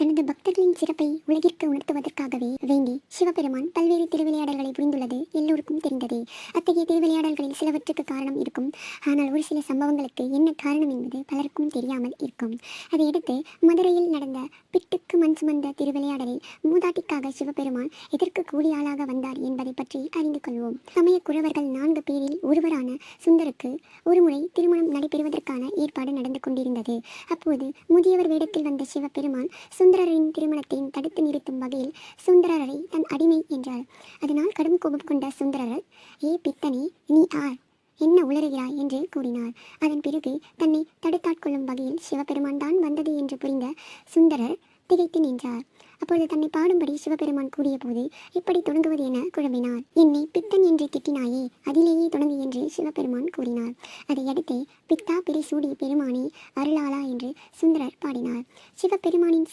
தனது பக்தர்களின் சிறப்பை உலகிற்கு உணர்த்துவதற்காகவே வேண்டி சிவபெருமான் பல்வேறு திருவிளையாடல்களை புரிந்துள்ளது எல்லோருக்கும் தெரிந்ததே. அத்தகைய திருவிளையாடல்களில் சிலவற்றுக்கு காரணம் இருக்கும். ஆனால் ஒரு சில சம்பவங்களுக்கு என்ன காரணம் என்பது பலருக்கும் தெரியாமல் இருக்கும். அதையடுத்து மதுரையில் நடந்த பிட்டுக்கு மண் சுமந்த திருவிளையாடலில் மூதாட்டிக்காக சிவபெருமான் எதற்கு கூலி ஆளாக வந்தார் என்பதை பற்றி அறிந்து கொள்வோம். சமய குறவர்கள் 4 பேரில் ஒருவரான சுந்தருக்கு ஒருமுறை திருமணம் நடைபெறுவதற்கான ஏற்பாடு நடந்து கொண்டிருந்தது. அப்போது முதியவர் வேடத்தில் வந்த சிவபெருமான் சுந்தரரின் திருமணத்தை தடுத்து நிறுத்தும் வகையில் சுந்தரரை தன் அடிமை என்றார். அதனால் கடும் கோபம் கொண்ட சுந்தரர், ஏ பித்தனே, நீ ஆர், என்ன உளறுகிறாய் என்று கூறினார். அதன் பிறகு தன்னை தடுத்தாட்கொள்ளும் வகையில் சிவபெருமான் தான் வந்தது என்று புரிந்த சுந்தரர் திகைத்து நின்றார். அப்பொழுது தன்னை பாடும்படி சிவபெருமான் கூறிய போது எப்படி தொடங்குவது என குழம்பினார். என்னை பித்தன் என்று திட்டினாயே, அதிலேயே தொடங்கு என்று சிவபெருமான் கூறினார். அதையடுத்தே பித்தா பிறை சூடி பெருமானே அருளாளா என்று சுந்தரர் பாடினார். சிவபெருமானின்